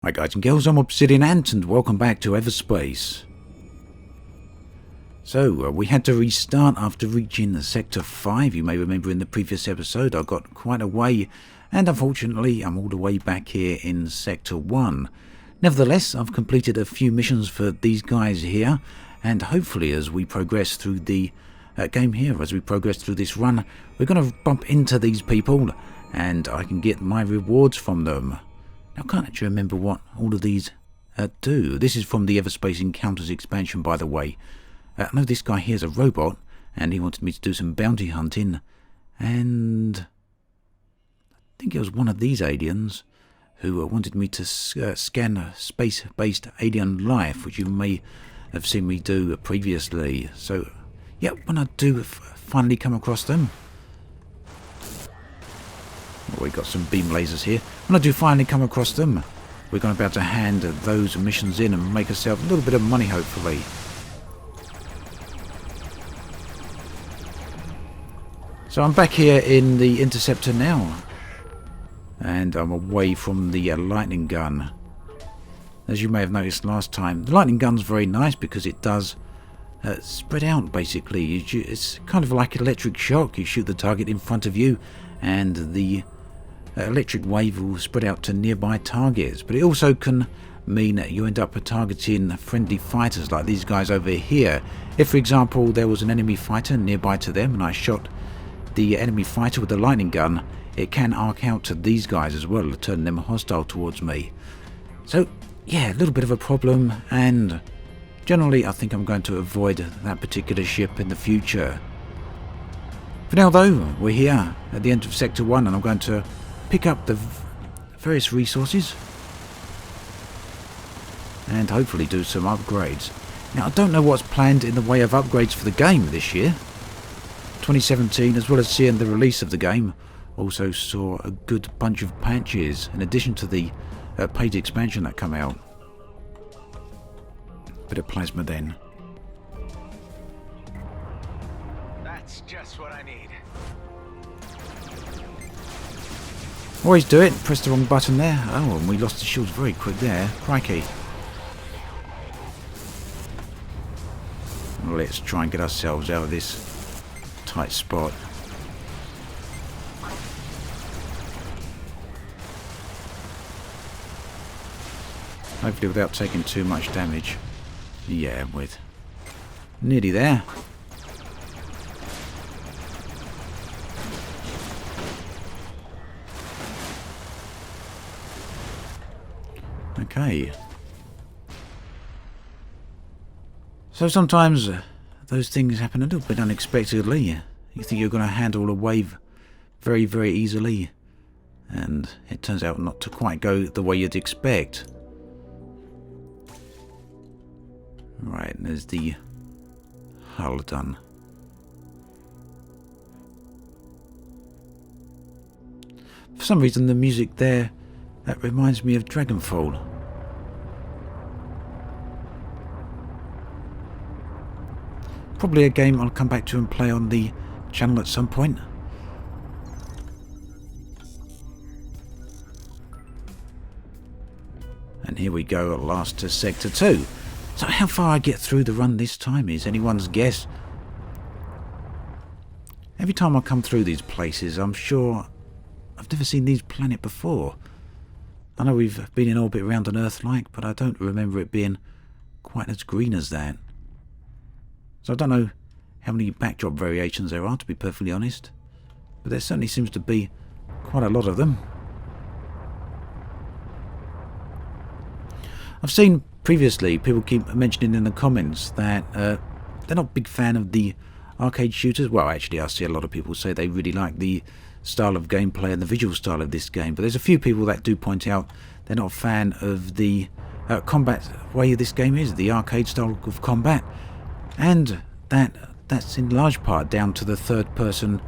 Hi guys and girls, I'm Obsidian Ant and welcome back to Everspace. So, we had to restart after reaching Sector 5. You may remember in the previous episode I got quite a way, and unfortunately I'm all the way back here in Sector 1. Nevertheless, I've completed a few missions for these guys here, and hopefully as we progress through the game here, as we progress through this run, we're going to bump into these people and I can get my rewards from them. I can't actually remember what all of these do. This is from the Everspace Encounters expansion, by the way. I know this guy here is a robot, and he wanted me to do some bounty hunting, and I think it was one of these aliens who wanted me to scan space-based alien life, which you may have seen me do previously. So, yeah, when I do finally come across them... Oh, we got some beam lasers here. When I do finally come across them, we're going to be able to hand those missions in and make ourselves a little bit of money, hopefully. So I'm back here in the Interceptor now, and I'm away from the lightning gun. As you may have noticed last time, the lightning gun's very nice because it does spread out, basically. It's kind of like electric shock. You shoot the target in front of you, and the electric wave will spread out to nearby targets. But it also can mean that you end up targeting friendly fighters like these guys over here. If, for example, there was an enemy fighter nearby to them and I shot the enemy fighter with the lightning gun, it can arc out to these guys as well, turn them hostile towards me. So, yeah, a little bit of a problem, and generally I think I'm going to avoid that particular ship in the future. For now though, we're here at the end of Sector 1 and I'm going to pick up the various resources and hopefully do some upgrades. Now I don't know what's planned in the way of upgrades for the game this year. 2017, as well as seeing the release of the game, also saw a good bunch of patches in addition to the paid expansion that come out. Bit of plasma then. That's just what I need. Always do it, press the wrong button there. Oh, and we lost the shields very quick there. Crikey. Let's try and get ourselves out of this tight spot. Hopefully without taking too much damage. Yeah, with nearly there. Okay. So sometimes those things happen a little bit unexpectedly. You think you're going to handle a wave very, very easily, and it turns out not to quite go the way you'd expect. Right, there's the hull done. For some reason the music there, that reminds me of Dragonfall. Probably a game I'll come back to and play on the channel at some point. And here we go at last to Sector 2. So how far I get through the run this time is anyone's guess. Every time I come through these places, I'm sure I've never seen these planets before. I know we've been in orbit around an Earth-like, but I don't remember it being quite as green as that. So I don't know how many backdrop variations there are, to be perfectly honest, but there certainly seems to be quite a lot of them. I've seen previously people keep mentioning in the comments that they're not a big fan of the arcade shooters. Well, actually I see a lot of people say they really like the style of gameplay and the visual style of this game, but there's a few people that do point out they're not a fan of the combat way this game is, the arcade style of combat, and that's in large part down to the third person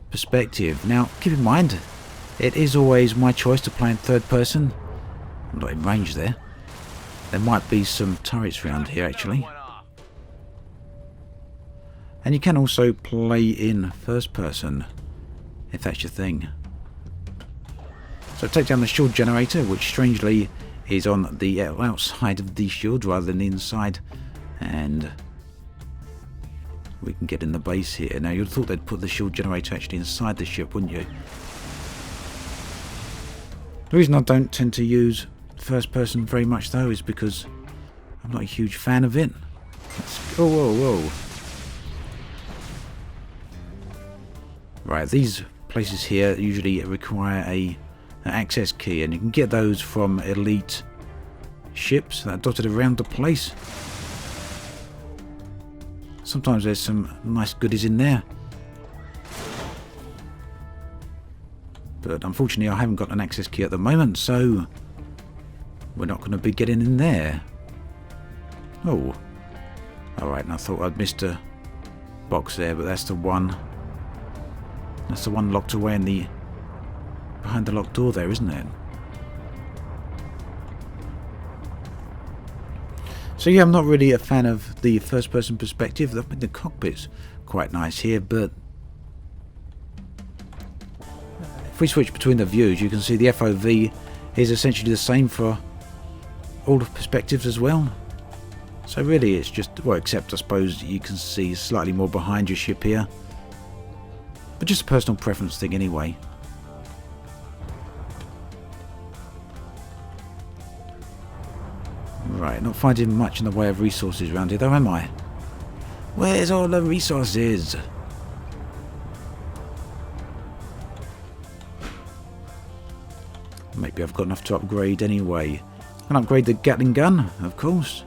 perspective. Now keep in mind, it is always my choice to play in third person. I'm not in range there. There might be some turrets around here actually. And you can also play in first person, if that's your thing. So take down the shield generator, which strangely is on the outside of the shield rather than the inside, and we can get in the base here. Now you'd have thought they'd put the shield generator actually inside the ship, wouldn't you? The reason I don't tend to use first person very much though is because I'm not a huge fan of it. Oh, whoa, whoa. Right, these places here usually require an access key, and you can get those from elite ships that are dotted around the place. Sometimes there's some nice goodies in there, but unfortunately I haven't got an access key at the moment, so we're not going to be getting in there. Oh, alright, and I thought I'd missed a box there, but that's the one. That's the one locked away in the behind the locked door there, isn't it? So yeah, I'm not really a fan of the first person perspective. I think the cockpit's quite nice here, but if we switch between the views, you can see the FOV is essentially the same for all the perspectives as well. So really it's just, well, except I suppose you can see slightly more behind your ship here. But just a personal preference thing anyway. Right, not finding much in the way of resources around here though, am I? Where's all the resources? Maybe I've got enough to upgrade anyway. I can upgrade the Gatling gun, of course.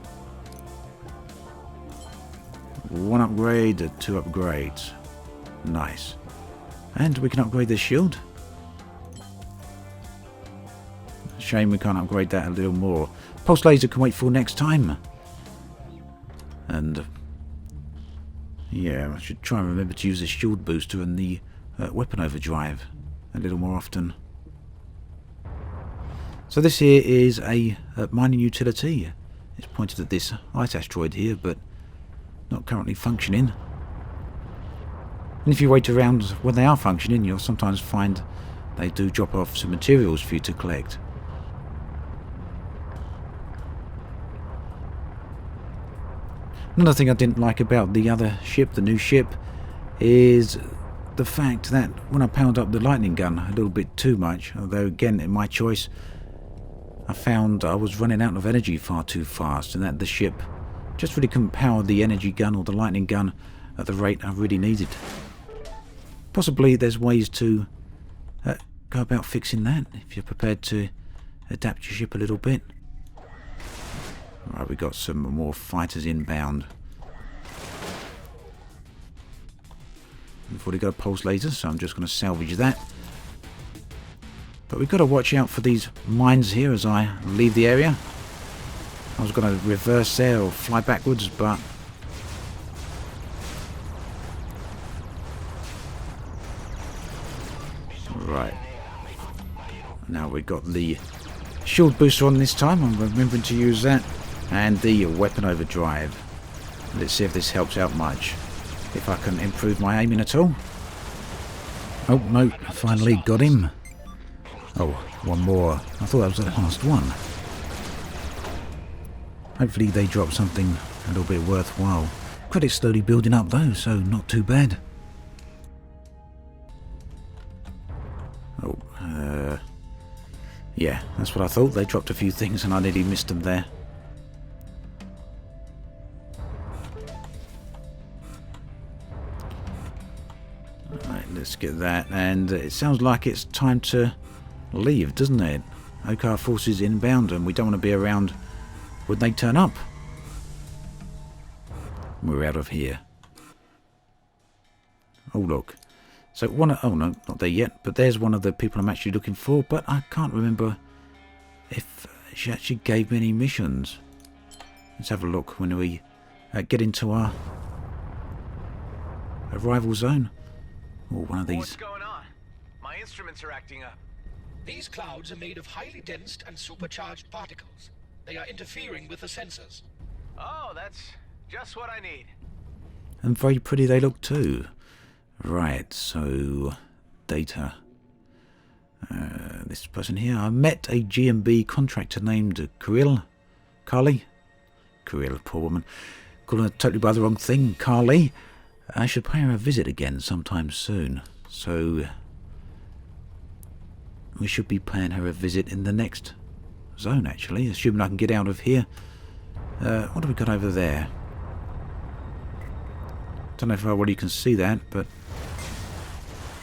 1 upgrade, 2 upgrades. Nice. And we can upgrade the shield. Shame we can't upgrade that a little more. Pulse laser can wait for next time. And yeah, I should try and remember to use the shield booster and the weapon overdrive a little more often. So this here is a mining utility. It's pointed at this ice asteroid here, but not currently functioning. And if you wait around when they are functioning, you'll sometimes find they do drop off some materials for you to collect. Another thing I didn't like about the other ship, the new ship, is the fact that when I powered up the lightning gun a little bit too much, although again in my choice, I found I was running out of energy far too fast, and that the ship just really couldn't power the energy gun or the lightning gun at the rate I really needed. Possibly there's ways to go about fixing that if you're prepared to adapt your ship a little bit. Right, we got some more fighters inbound. We've already got a pulse laser, so I'm just going to salvage that. But we've got to watch out for these mines here as I leave the area. I was going to reverse there or fly backwards, but right. Now we've got the shield booster on this time. I'm remembering to use that. And the weapon overdrive. Let's see if this helps out much. If I can improve my aiming at all. Oh no, I finally got him. Oh, one more. I thought that was the last one. Hopefully they drop something a little bit worthwhile. Credit's slowly building up though, so not too bad. Oh, yeah, that's what I thought. They dropped a few things and I nearly missed them there. Right, let's get that. And it sounds like it's time to leave, doesn't it? OCAR forces inbound and we don't want to be around when they turn up. We're out of here. Oh look. So oh no, not there yet, but there's one of the people I'm actually looking for, but I can't remember if she actually gave me any missions. Let's have a look when we get into our arrival zone. Oh, one of these. What's going on? My instruments are acting up. These clouds are made of highly dense and supercharged particles. They are interfering with the sensors. Oh, that's just what I need. And very pretty they look too. Right, so data. This person here. I met a GMB contractor named Carly. Kirill, poor woman. Calling her totally by the wrong thing. Carly. I should pay her a visit again sometime soon. So we should be paying her a visit in the next zone, actually, assuming I can get out of here. What have we got over there? Don't know if well you can see that, but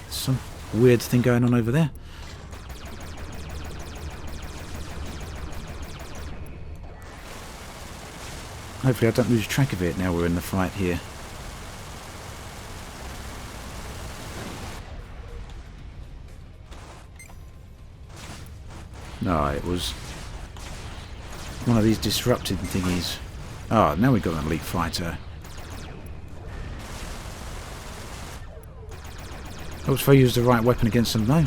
there's some weird thing going on over there. Hopefully I don't lose track of it now we're in the fight here. No, it was one of these disrupted thingies. Oh, now we've got an elite fighter. Helps if I use the right weapon against them, though.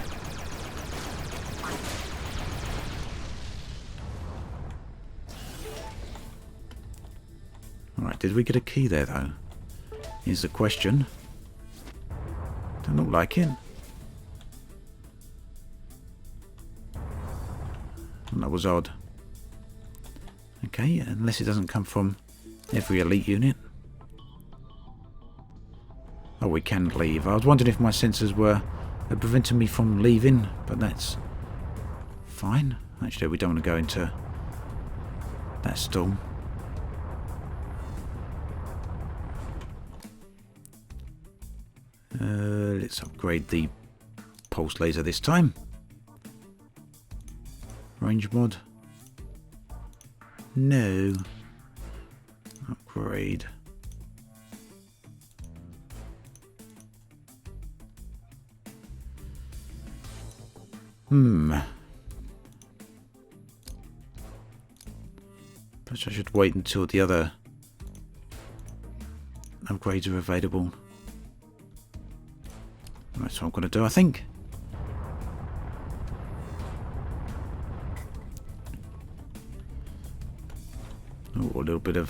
Alright, did we get a key there, though? Here's the question. Don't look like it. That was odd. Okay, unless it doesn't come from every elite unit. Oh, we can leave. I was wondering if my sensors were preventing me from leaving, but that's fine. Actually, we don't want to go into that storm. Let's upgrade the pulse laser this time. Range mod. No. Upgrade. Perhaps I should wait until the other upgrades are available. That's what I'm going to do, I think. Oh, a little bit of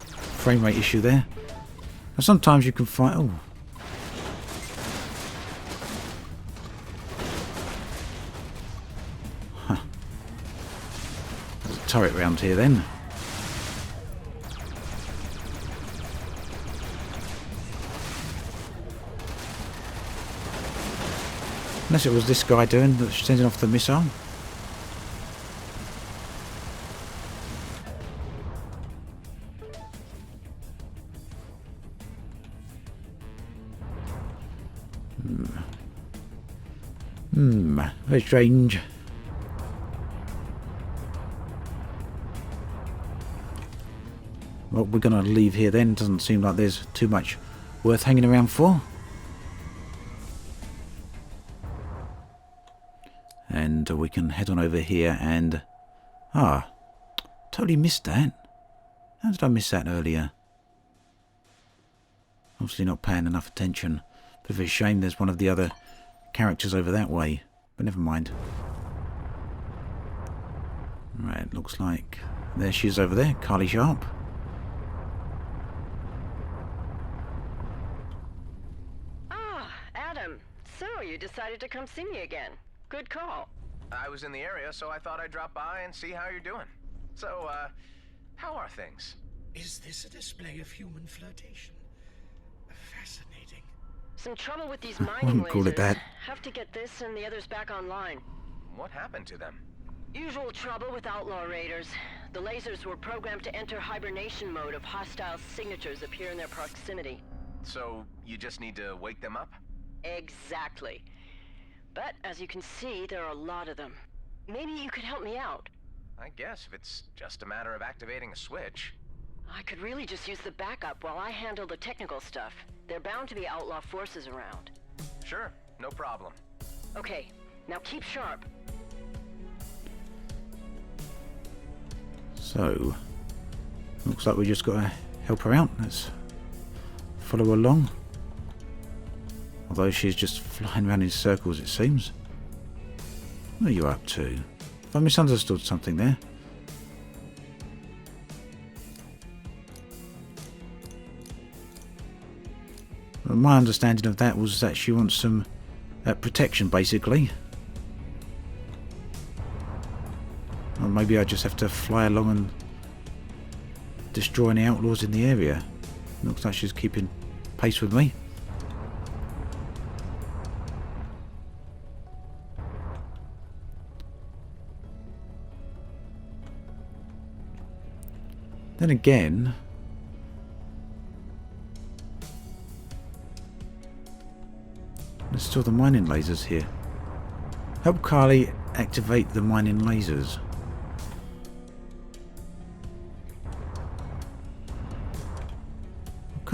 frame rate issue there. Now, sometimes you can find... Oh. Huh. There's a turret round here then. Unless it was this guy doing that, sending off the missile. Very strange. Well, we're going to leave here then. Doesn't seem like there's too much worth hanging around for. And we can head on over here and... Ah, totally missed that. How did I miss that earlier? Obviously not paying enough attention. Bit of a shame there's one of the other characters over that way. But never mind. Right, looks like... There she is over there, Carly Sharp. Ah, Adam. So you decided to come see me again. Good call. I was in the area, so I thought I'd drop by and see how you're doing. So, how are things? Is this a display of human flirtation? Fascinating. Some trouble with these I mining wouldn't call it lasers. that. Have to get this and the others back online. What happened to them? Usual trouble with outlaw raiders. The lasers were programmed to enter hibernation mode if hostile signatures appear in their proximity. So, you just need to wake them up? Exactly. But, as you can see, there are a lot of them. Maybe you could help me out. I guess if it's just a matter of activating a switch. I could really just use the backup while I handle the technical stuff. There are bound to be outlaw forces around. Sure, no problem. Okay, now keep sharp. So, looks like we just got to help her out. Let's follow along. Although she's just flying around in circles, it seems. What are you up to? Have I misunderstood something there? Well, my understanding of that was that she wants some protection, basically. maybe I just have to fly along and destroy any outlaws in the area. Looks like she's keeping pace with me. Then again, there's still the mining lasers here. Help Carly activate the mining lasers.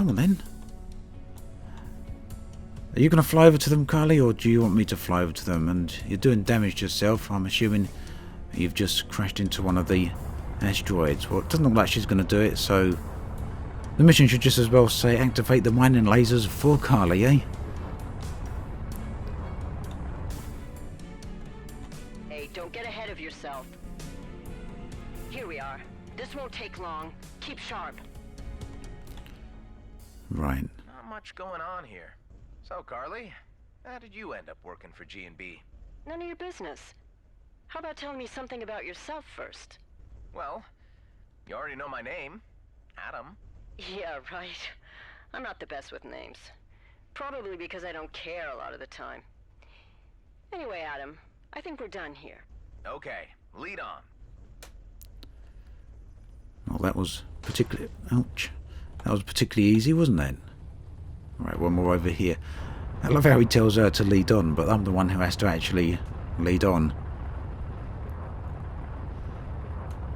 Come on then. Are you going to fly over to them, Carly, or do you want me to fly over to them? And you're doing damage to yourself. I'm assuming you've just crashed into one of the asteroids. Well, it doesn't look like she's going to do it, so the mission should just as well say activate the mining lasers for Carly, eh? Hey, don't get ahead of yourself. Here we are. This won't take long. Keep sharp. Right. Not much going on here. So, Carly, how did you end up working for G&B? None of your business. How about telling me something about yourself first? Well, you already know my name. Adam. Yeah, right. I'm not the best with names. Probably because I don't care a lot of the time. Anyway, Adam, I think we're done here. Okay, lead on. Well, that was particularly... Ouch. That was particularly easy, wasn't it? Right, one more over here. I love how he tells her to lead on, but I'm the one who has to actually lead on.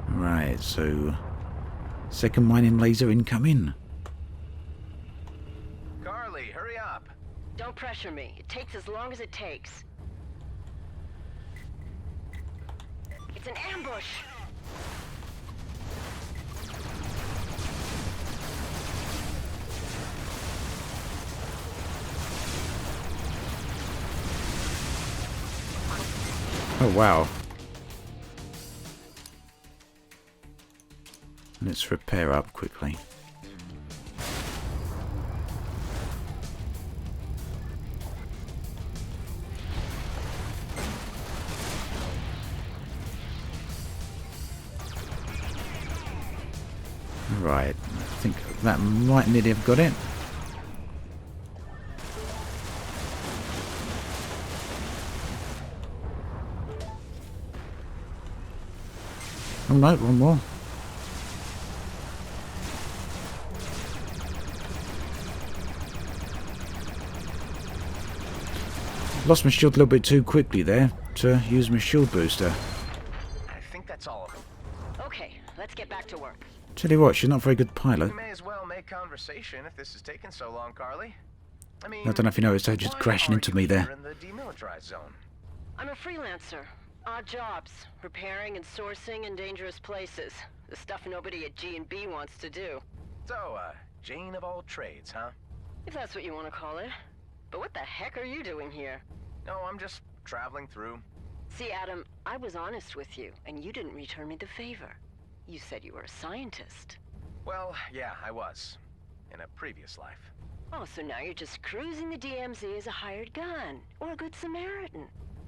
Right, so... second mining laser incoming. Carly, hurry up. Don't pressure me. It takes as long as it takes. It's an ambush! Oh, wow. Let's repair up quickly. Right, I think that might nearly have got it. Oh no, one more. Lost my shield a little bit too quickly there to use my shield booster. I think that's all of them. Okay, let's get back to work. Tell you what, she's not a very good pilot. We may as well make conversation if this is taking so long, Carly. I mean, I don't know if you noticed her just why crashing are into you me here there. in the demilitarized zone? I'm a freelancer. Odd jobs. Repairing and sourcing in dangerous places. The stuff nobody at G&B wants to do. So, Jane of all trades, huh? If that's what you want to call it. But what the heck are you doing here? No, I'm just traveling through. See, Adam, I was honest with you, and you didn't return me the favor. You said you were a scientist. Well, yeah, I was. In a previous life. Oh, so now you're just cruising the DMZ as a hired gun, or a good Samaritan.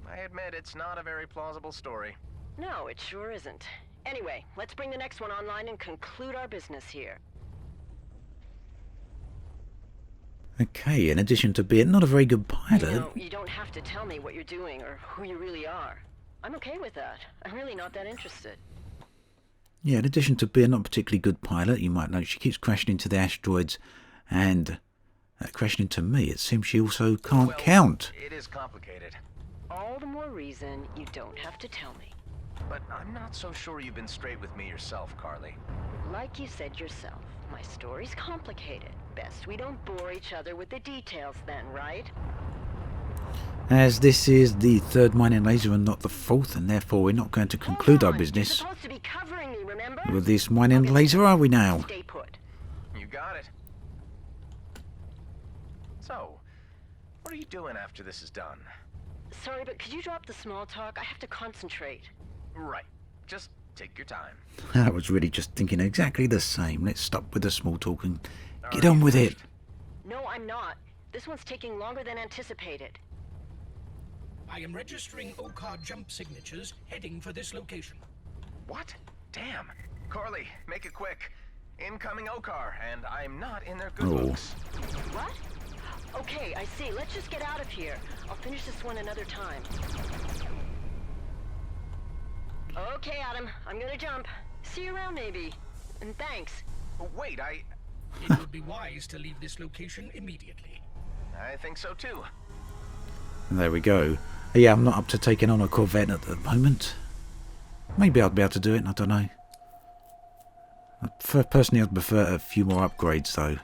I admit it's not a very plausible story. No, it sure isn't. Anyway, let's bring the next one online and conclude our business here. Okay, in addition to being not a very good pilot... You know, you don't have to tell me what you're doing or who you really are. I'm okay with that. I'm really not that interested. Yeah, in addition to being not a particularly good pilot, you might know she keeps crashing into the asteroids and crashing into me. It seems she also can't count. It is complicated. All the more reason you don't have to tell me. But I'm not so sure you've been straight with me yourself, Carly. Like you said yourself, my story's complicated. Best we don't bore each other with the details then, right? As this is the third mining laser and not the fourth, and therefore we're not going to conclude our business You're supposed to be covering me, remember? with this mining laser, are we now? Stay put. You got it. So, what are you doing after this is done? Sorry, but could you drop the small talk? I have to concentrate. Right. Just take your time. I was really just thinking exactly the same. Let's stop with the small talk and get Are on you with it. finished? No, I'm not. This one's taking longer than anticipated. I am registering OCAR jump signatures heading for this location. What? Damn. Corley, make it quick. Incoming Okar, and I'm not in their good books. What? Okay, I see. Let's just get out of here. I'll finish this one another time. Okay, Adam. I'm gonna jump. See you around, maybe. And thanks. Wait, It would be wise to leave this location immediately. I think so too. There we go. Yeah, I'm not up to taking on a Corvette at the moment. Maybe I'll be able to do it, I don't know. Personally, I'd prefer a few more upgrades, though.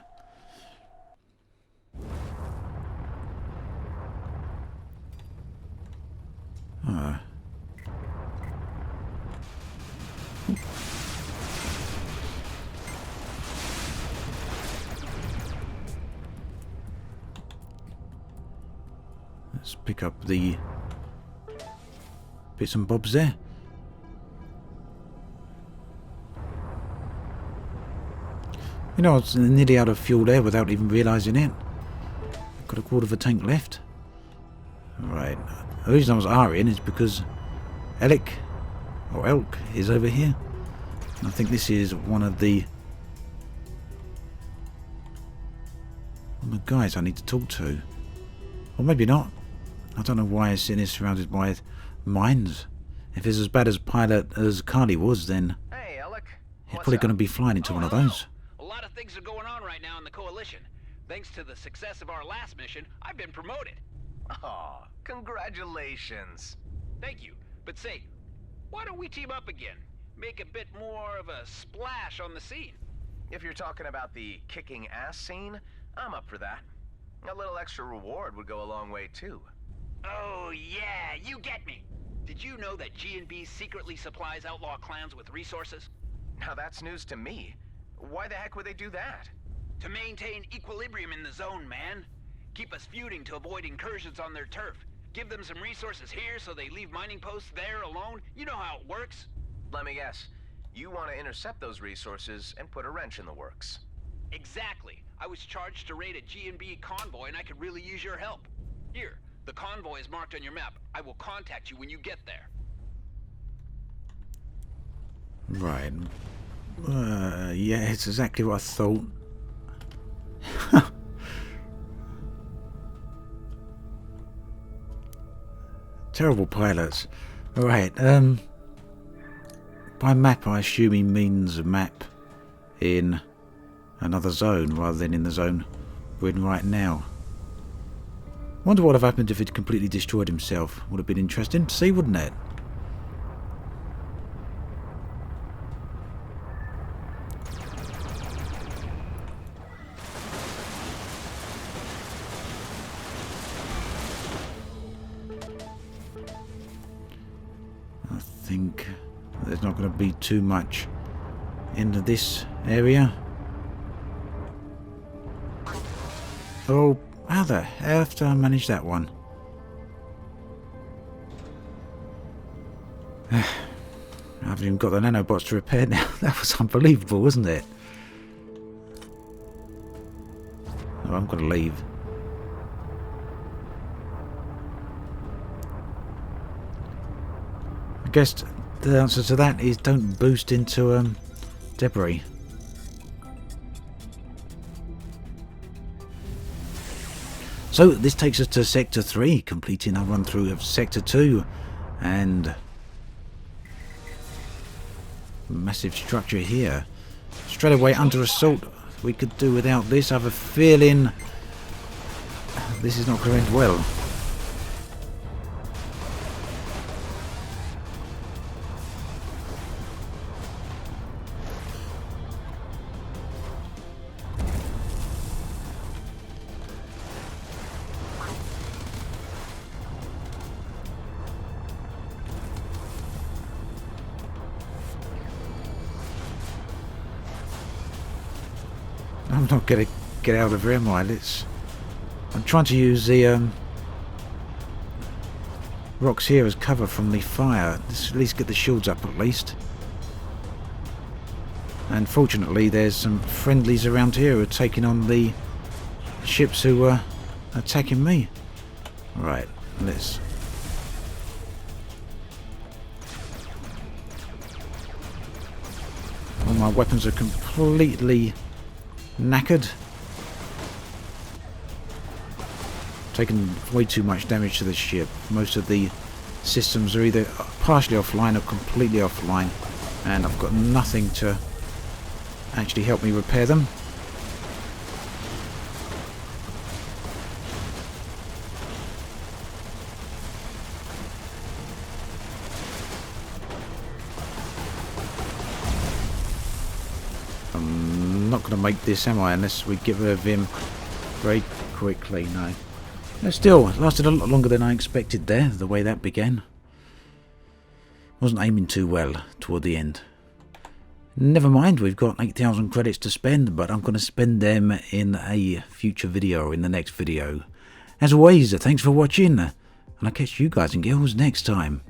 Let's pick up the bits and bobs there. You know, I was nearly out of fuel there without even realising it. Got a quarter of a tank left. Right. The reason I was R-ing is because Elk is over here. And I think this is one of the guys I need to talk to. Or maybe not. I don't know why it's sitting here surrounded by mines. If it's as bad as pilot as Carly was, then Hey, Alec. he's probably going to be flying into one of those. A lot of things are going on right now in the Coalition. Thanks to the success of our last mission, I've been promoted. Oh, congratulations. Thank you. But say, why don't we team up again? Make a bit more of a splash on the scene. If you're talking about the kicking ass scene, I'm up for that. A little extra reward would go a long way too. Oh yeah, you get me. Did you know that G&B secretly supplies outlaw clans with resources? Now that's news to me. Why the heck would they do that? To maintain equilibrium in the zone, man. Keep us feuding to avoid incursions on their turf. Give them some resources here so they leave mining posts there alone. You know how it works. Let me guess. You want to intercept those resources and put a wrench in the works. Exactly. I was charged to raid a G&B convoy and I could really use your help. Here, the convoy is marked on your map. I will contact you when you get there. Right. Yeah, it's exactly what I thought. Terrible pilots. Right, by map I assume he means a map in another zone rather than in the zone we're in right now. Wonder what would have happened if he'd completely destroyed himself. Would have been interesting to see, wouldn't it? I think there's not going to be too much into this area. Oh, how the earth did I manage that one? I haven't even got the nanobots to repair now. That was unbelievable, wasn't it? Oh, I'm going to leave. I guess the answer to that is don't boost into debris. So this takes us to Sector 3, completing our run through of Sector 2, and massive structure here. Straight away under assault, we could do without this. I have a feeling this is not going to end well. I'm not going to get out of here, am I? I'm trying to use the rocks here as cover from the fire. Let's at least get the shields up at least. And fortunately there's some friendlies around here who are taking on the ships who were attacking me. Right, let's... my weapons are completely knackered. Taken way too much damage to this ship. Most of the systems are either partially offline or completely offline, and I've got nothing to actually help me repair them. I'm not going to make this, am I, unless we get rid of him very quickly. No. But still, it lasted a lot longer than I expected there, the way that began. Wasn't aiming too well toward the end. Never mind, we've got 8,000 credits to spend, but I'm going to spend them in a future video, in the next video. As always, thanks for watching, and I'll catch you guys and girls next time.